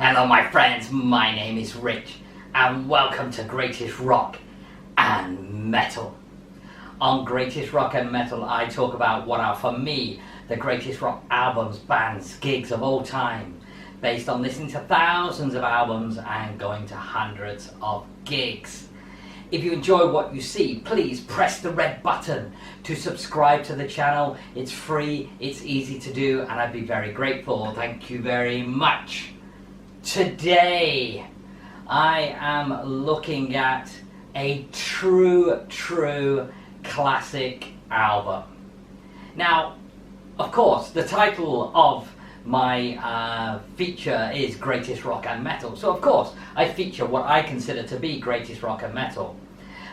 Hello my friends, my name is Rich and welcome to Greatest Rock and Metal. On Greatest Rock and Metal I talk about what are for me the greatest rock albums, bands, gigs of all time, based on listening to thousands of albums and going to hundreds of gigs. If you enjoy what you see, please press the red button to subscribe to the channel. It's free, it's easy to do, and I'd be very grateful. Thank you very much. Today, I am looking at a true classic album. Now, of course, the title of my feature is Greatest Rock and Metal. So of course, I feature what I consider to be Greatest Rock and Metal.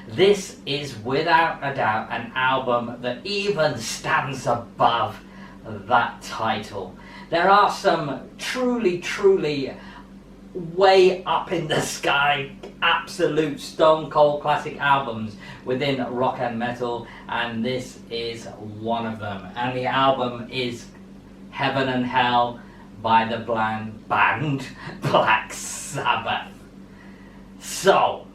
This is without a doubt an album that even stands above that title. There are some truly way up in the sky, absolute stone cold classic albums within rock and metal, and this is one of them. And the album is Heaven and Hell by the band Black Sabbath. So,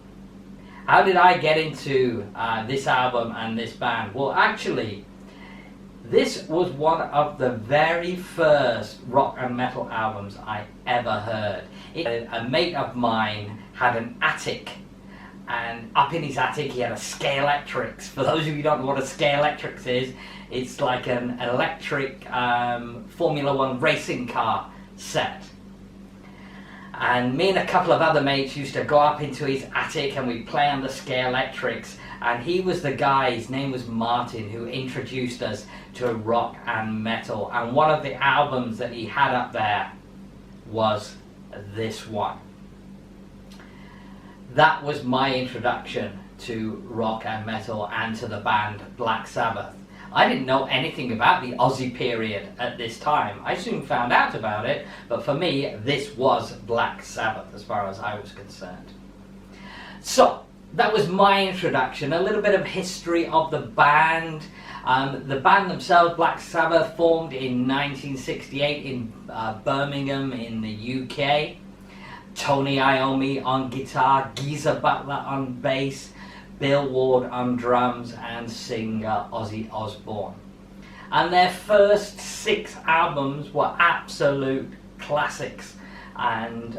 how did I get into this album and this band? Well, actually, this was one of the very first rock and metal albums I ever heard. A mate of mine had an attic, and up in his attic he had a Scalextric. For those of you who don't know what a Scalextric is, it's like an electric Formula One racing car set. And me and a couple of other mates used to go up into his attic and we'd play on the Scalextrics. And he was the guy, his name was Martin, who introduced us to rock and metal. And one of the albums that he had up there was this one. That was my introduction to rock and metal and to the band Black Sabbath. I didn't know anything about the Aussie period at this time. I soon found out about it, but for me, this was Black Sabbath as far as I was concerned. So, that was my introduction, a little bit of history of the band. The band themselves, Black Sabbath, formed in 1968 in Birmingham in the UK. Tony Iommi on guitar, Geezer Butler on bass, Bill Ward on drums, and singer Ozzy Osbourne. And their first 6 albums were absolute classics, and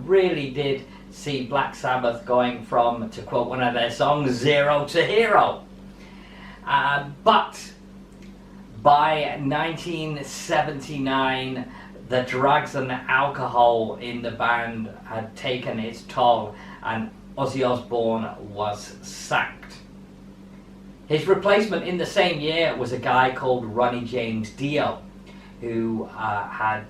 really did see Black Sabbath going from, to quote one of their songs, zero to hero. But by 1979, the drugs and the alcohol in the band had taken its toll, and Ozzy Osbourne was sacked. His replacement in the same year was a guy called Ronnie James Dio, who had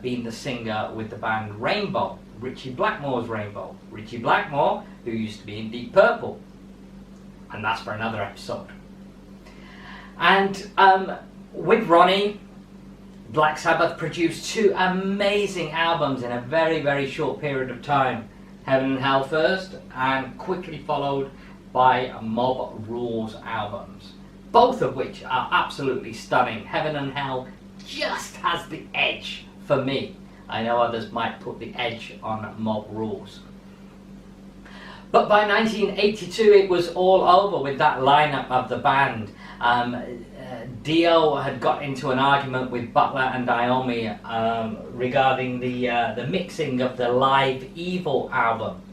been the singer with the band Rainbow, Ritchie Blackmore's Rainbow. Ritchie Blackmore, who used to be in Deep Purple. And that's for another episode. And with Ronnie, Black Sabbath produced 2 amazing albums in a very short period of time. Heaven and Hell first, and quickly followed by Mob Rules albums, both of which are absolutely stunning. Heaven and Hell just has the edge for me. I know others might put the edge on Mob Rules. But by 1982 it was all over with that lineup of the band. Dio had got into an argument with Butler and Iommi regarding the mixing of the Live Evil album,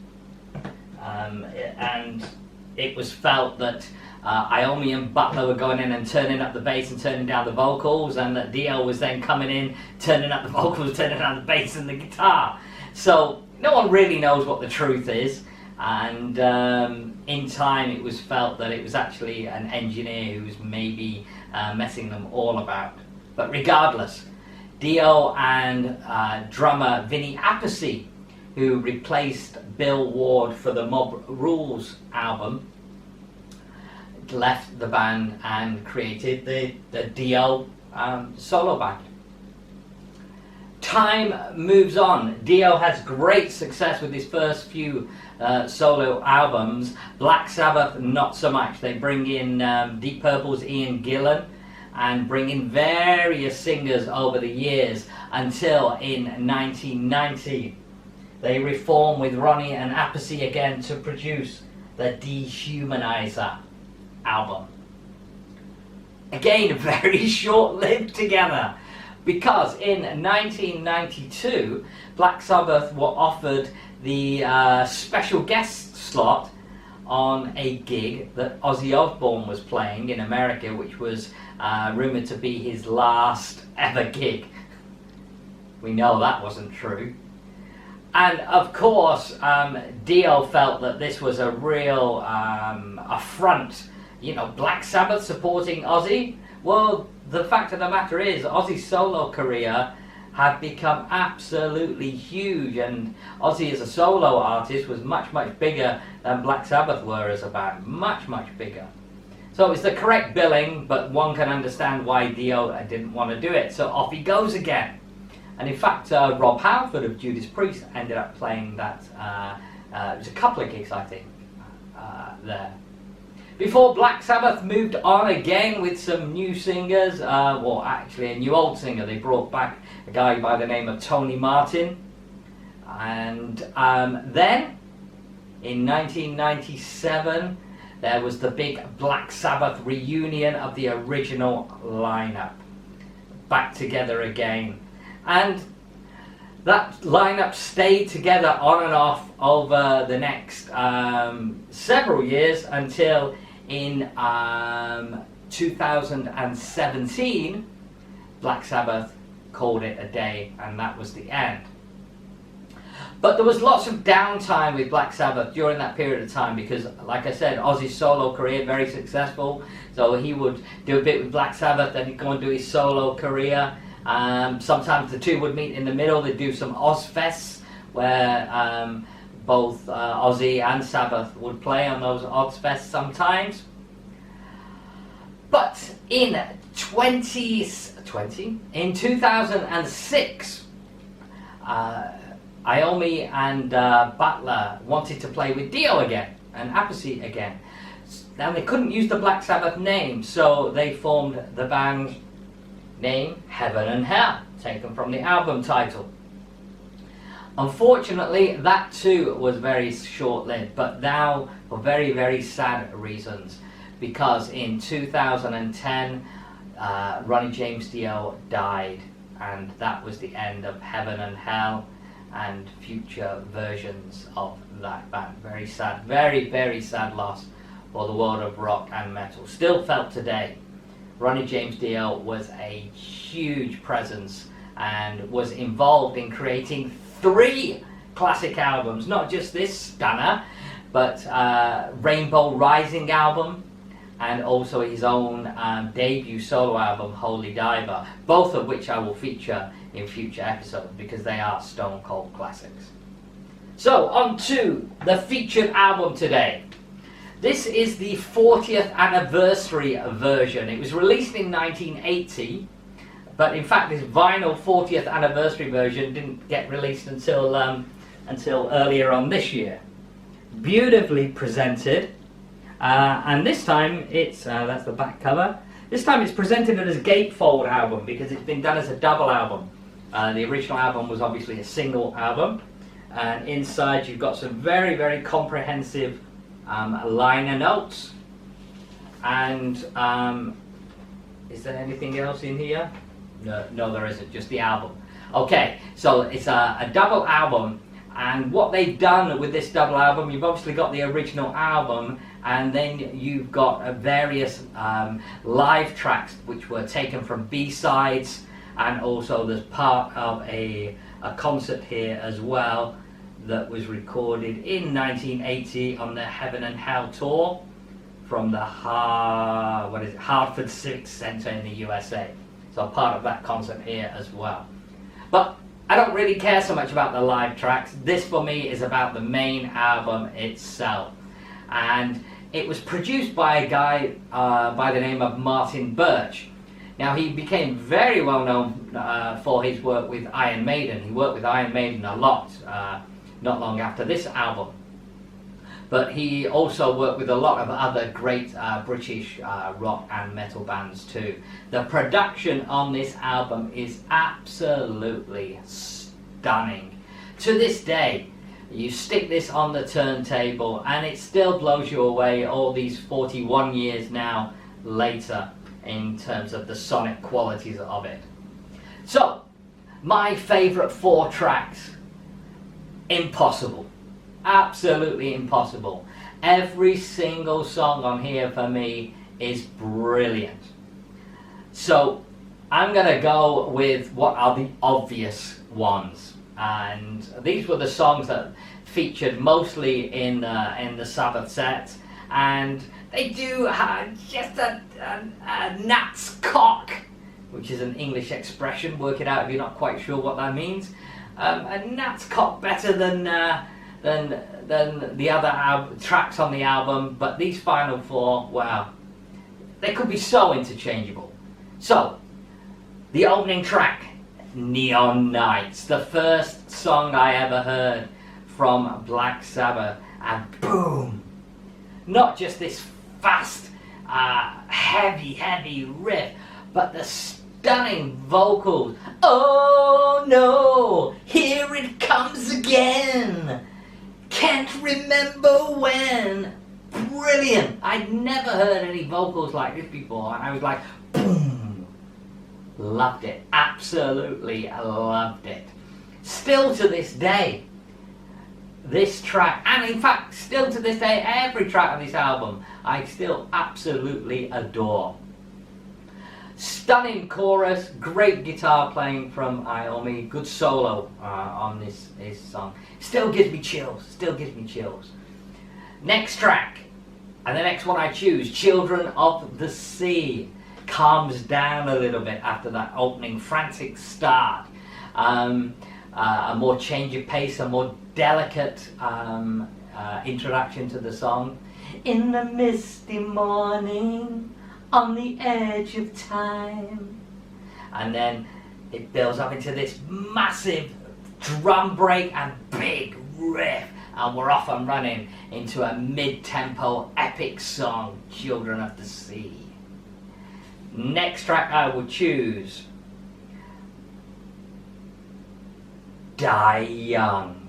and it was felt that Iommi and Butler were going in and turning up the bass and turning down the vocals, and that Dio was then coming in, turning up the vocals, turning down the bass and the guitar. So no one really knows what the truth is, and in time it was felt that it was actually an engineer who was maybe messing them all about. But regardless, Dio and drummer Vinny Appice, who replaced Bill Ward for the Mob Rules album, left the band and created the Dio solo band. Time moves on. Dio has great success with his first few solo albums. Black Sabbath, not so much. They bring in Deep Purple's Ian Gillan and bring in various singers over the years until in 1990 they reformed with Ronnie and Appice again to produce the Dehumanizer album. Again, very short-lived together, because in 1992 Black Sabbath were offered the special guest slot on a gig that Ozzy Osbourne was playing in America, which was rumoured to be his last ever gig. We know that wasn't true. And of course, Dio felt that this was a real affront. You know, Black Sabbath supporting Ozzy? Well, the fact of the matter is, Ozzy's solo career had become absolutely huge, and Ozzy as a solo artist was much, much bigger than Black Sabbath were as a band. Much, much bigger. So it's the correct billing, but one can understand why Dio didn't want to do it. So off he goes again. And in fact, Rob Halford of Judas Priest ended up playing that. It was a couple of gigs, I think, there. Before Black Sabbath moved on again with some new singers, well, actually a new old singer. They brought back a guy by the name of Tony Martin. And then, in 1997, there was the big Black Sabbath reunion of the original lineup. Back together again. And that lineup stayed together on and off over the next several years until in 2017 Black Sabbath called it a day, and that was the end. But there was lots of downtime with Black Sabbath during that period of time because, like I said, Ozzy's solo career, very successful. So he would do a bit with Black Sabbath, then he'd go and do his solo career. Sometimes the two would meet in the middle. They'd do some Ozfests where both Ozzy and Sabbath would play on those Ozfests sometimes. But in 2006, Iommi and Butler wanted to play with Dio again and Appice again. And they couldn't use the Black Sabbath name, so they formed the band name Heaven and Hell, taken from the album title. Unfortunately, that too was very short-lived, but now for very, very sad reasons, because in 2010 Ronnie James Dio died, and that was the end of Heaven and Hell and future versions of that band. Very sad, very, very sad loss for the world of rock and metal. Still felt today. Ronnie James Dio was a huge presence and was involved in creating 3 classic albums, not just this stunner, but Rainbow Rising album and also his own debut solo album, Holy Diver, both of which I will feature in future episodes because they are stone cold classics. So on to the featured album today. This is the 40th anniversary version. It was released in 1980, but in fact this vinyl 40th anniversary version didn't get released until earlier on this year. Beautifully presented, and this time it's, that's the back cover, this time it's presented as a gatefold album because it's been done as a double album. The original album was obviously a single album, and inside you've got some very, very comprehensive liner notes. And is there anything else in here? No, there isn't, just the album. Okay, so it's a double album, and what they've done with this double album, you've obviously got the original album, and then you've got various live tracks which were taken from B-sides, and also there's part of a concert here as well that was recorded in 1980 on the Heaven and Hell tour from the Hartford Civic Center in the USA. So part of that concert here as well. But I don't really care so much about the live tracks. This for me is about the main album itself. And it was produced by a guy by the name of Martin Birch. Now he became very well known for his work with Iron Maiden. He worked with Iron Maiden a lot, not long after this album. But he also worked with a lot of other great British rock and metal bands too. The production on this album is absolutely stunning. To this day, You stick this on the turntable and it still blows you away all these 41 years now later in terms of the sonic qualities of it. So, my favourite 4 tracks. Impossible. Absolutely impossible. Every single song on here for me is brilliant. So, I'm going to go with what are the obvious ones. And these were the songs that featured mostly in the Sabbath set, and they do just a gnat's cock, which is an English expression. Work it out if you're not quite sure what that means. A gnat's cock better than the other tracks on the album, but these final 4, wow, they could be so interchangeable. So, the opening track, Neon Nights, the first song I ever heard from Black Sabbath, and boom! Not just this fast, heavy riff, but the stunning vocals. Oh no, here it comes again. Can't remember when. Brilliant! I'd never heard any vocals like this before, and I was like, boom! Loved it. Absolutely loved it. Still to this day, this track, and in fact, still to this day, every track on this album, I still absolutely adore. Stunning chorus, great guitar playing from Iommi, good solo on this song. Still gives me chills. Next track, and the next one I choose, Children of the Sea. Calms down a little bit after that opening frantic start. A more change of pace, a more delicate introduction to the song. In the misty morning, on the edge of time. And then it builds up into this massive drum break and big riff, and we're off and running into a mid-tempo epic song, Children of the Sea. Next track I would choose, Die Young.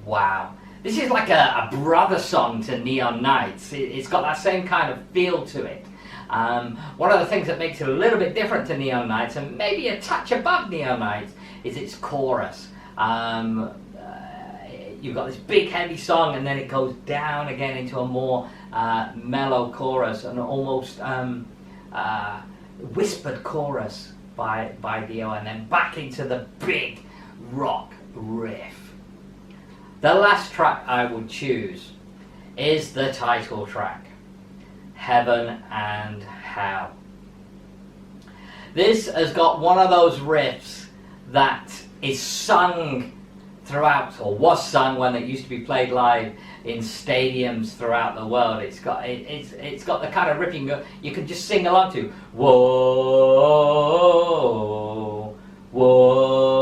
Wow. This is like a brother song to Neon Nights. It's got that same kind of feel to it. One of the things that makes it a little bit different to Neon Nights, and maybe a touch above Neon Nights, is its chorus. You've got this big heavy song, and then it goes down again into a more mellow chorus, and almost whispered chorus by Dio, and then back into the big rock riff. The last track I would choose is the title track, Heaven and Hell. This has got one of those riffs that is sung throughout, or was sung when it used to be played live in stadiums throughout the world. It's got the kind of riffing you can just sing along to. Whoa, whoa.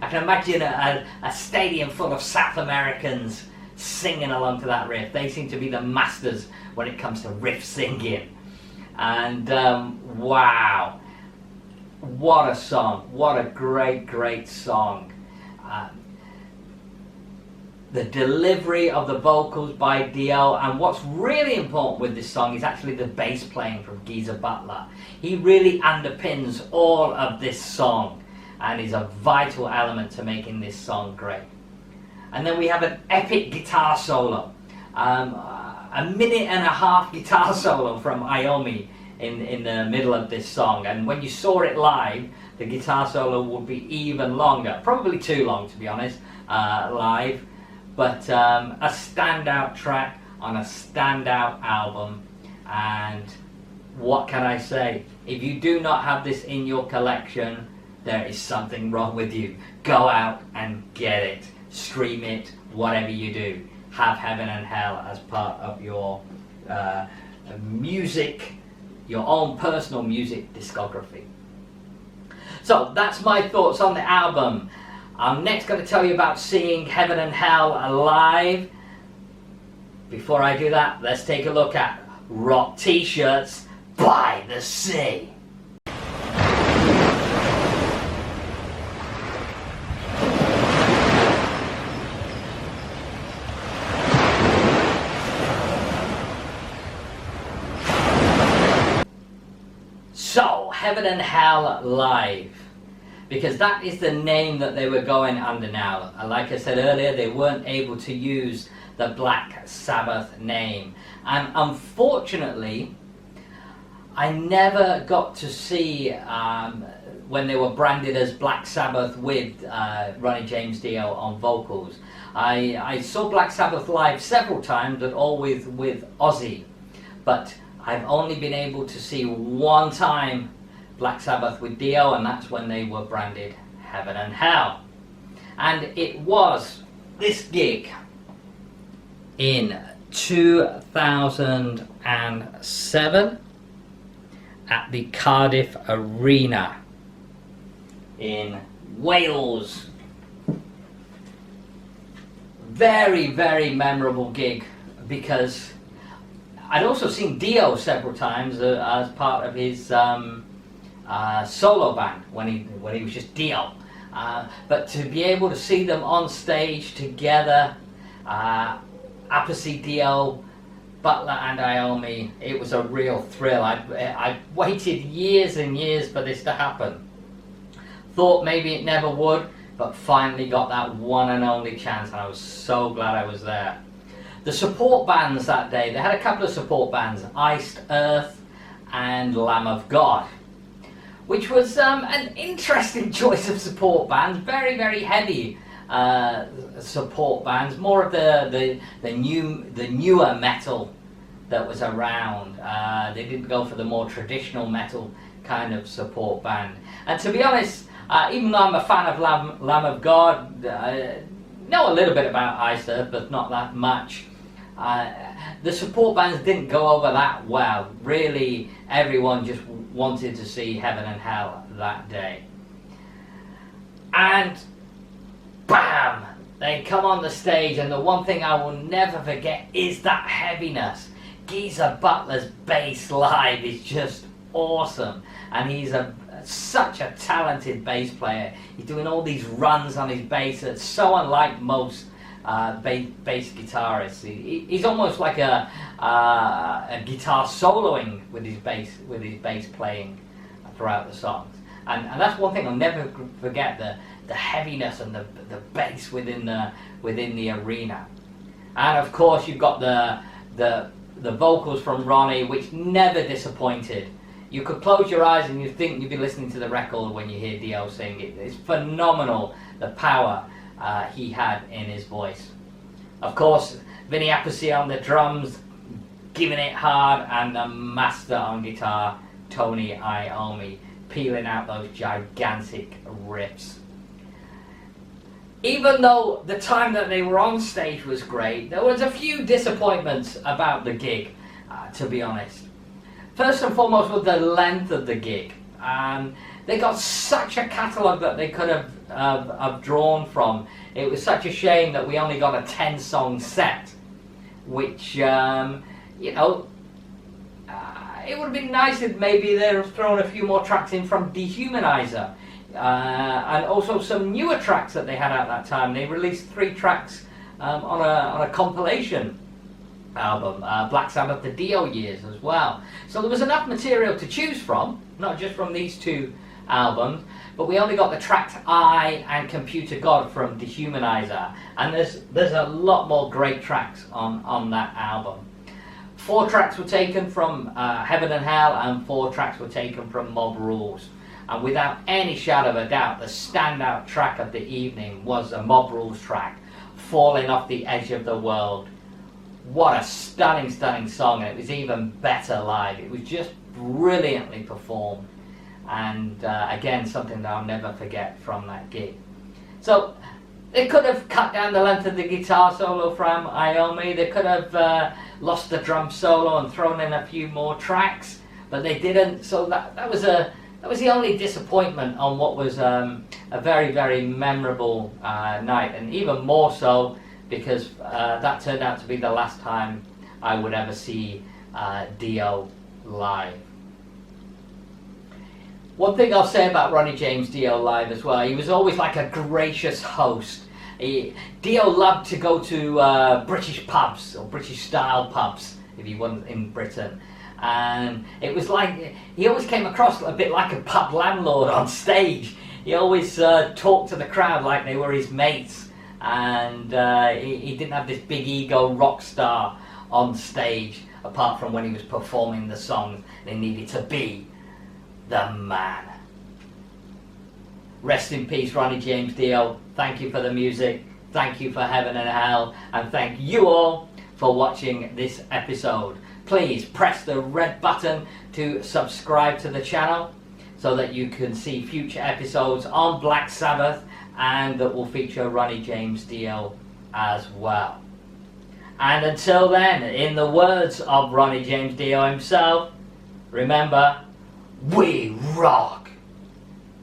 I can imagine a stadium full of South Americans singing along to that riff. They seem to be the masters when it comes to riff singing. And wow. What a song. What a great song. The delivery of the vocals by Dio, and what's really important with this song is actually the bass playing from Geezer Butler. He really underpins all of this song and is a vital element to making this song great. And then we have an epic guitar solo. A minute and a half guitar solo from Iommi in the middle of this song, and when you saw it live, the guitar solo would be even longer, probably too long to be honest, live, but a standout track on a standout album. And what can I say? If you do not have this in your collection, there is something wrong with you. Go out and get it, stream it, whatever you do. Have Heaven and Hell as part of your music, your own personal music discography. So that's my thoughts on the album. I'm next going to tell you about seeing Heaven and Hell live. Before I do that, let's take a look at Rock T-Shirts by the Sea. Heaven and Hell Live, because that is the name that they were going under now. Like I said earlier, they weren't able to use the Black Sabbath name, and unfortunately I never got to see when they were branded as Black Sabbath with Ronnie James Dio on vocals. I saw Black Sabbath live several times, but always with Ozzy, but I've only been able to see one time Black Sabbath with Dio, and that's when they were branded Heaven and Hell. And it was this gig in 2007 at the Cardiff Arena in Wales. Very, very memorable gig, because I'd also seen Dio several times as part of his solo band when he was just Dio. But to be able to see them on stage together, Appice, Dio, Butler and Iommi, it was a real thrill. I waited years and years for this to happen. Thought maybe it never would, but finally got that one and only chance, and I was so glad I was there. The support bands that day, they had a couple of support bands, Iced Earth and Lamb of God, which was an interesting choice of support bands. Very, very heavy support bands, more of the newer metal that was around. They didn't go for the more traditional metal kind of support band. And to be honest, even though I'm a fan of Lamb of God, know a little bit about Iced Earth, but not that much. The support bands didn't go over that well. Really, everyone just wanted to see Heaven and Hell that day. And bam! They come on the stage, and the one thing I will never forget is that heaviness. Geezer Butler's bass live is just awesome, and he's such a talented bass player. He's doing all these runs on his bass that's so unlike most bass guitarists. He's almost like a guitar soloing with his bass playing throughout the songs, and that's one thing I'll never forget, the heaviness and the bass within the arena. And of course you've got the vocals from Ronnie, which never disappointed. You could close your eyes and you'd think you'd be listening to the record when you hear Dio sing. It's phenomenal, the power he had in his voice. Of course, Vinny Appice on the drums, giving it hard, and the master on guitar, Tony Iommi, peeling out those gigantic riffs. Even though the time that they were on stage was great, there was a few disappointments about the gig, to be honest. First and foremost was the length of the gig. They got such a catalogue that they could have drawn from. It was such a shame that we only got a 10-song set, which, it would have been nice if maybe they'd have thrown a few more tracks in from Dehumanizer. And also some newer tracks that they had at that time. They released 3 tracks on a compilation album, Black Sabbath the Dio years as well. So there was enough material to choose from, not just from these 2 albums, but we only got the tracks I and Computer God from Dehumanizer, and there's a lot more great tracks on that album. 4 tracks were taken from Heaven and Hell, and 4 tracks were taken from Mob Rules. And without any shadow of a doubt, the standout track of the evening was a Mob Rules track, Falling Off the Edge of the World. What a stunning, stunning song, and it was even better live. It was just brilliantly performed, and again, something that I'll never forget from that gig. So they could have cut down the length of the guitar solo from Iommi. They could have lost the drum solo and thrown in a few more tracks, but they didn't. So that was the only disappointment on what was a very, very memorable night, and even more so because that turned out to be the last time I would ever see Dio live. One thing I'll say about Ronnie James Dio live as well, he was always like a gracious host. Dio loved to go to British pubs, or British style pubs if he wasn't in Britain, and it was like he always came across a bit like a pub landlord on stage. He always talked to the crowd like they were his mates, and he didn't have this big ego rock star on stage, apart from when he was performing the songs. They needed to be the man. Rest in peace, Ronnie James Dio. Thank you for the music, thank you for Heaven and Hell, and thank you all for watching this episode. Please press the red button to subscribe to the channel so that you can see future episodes on Black Sabbath, and that will feature Ronnie James Dio as well. And until then, in the words of Ronnie James Dio himself, remember, we rock!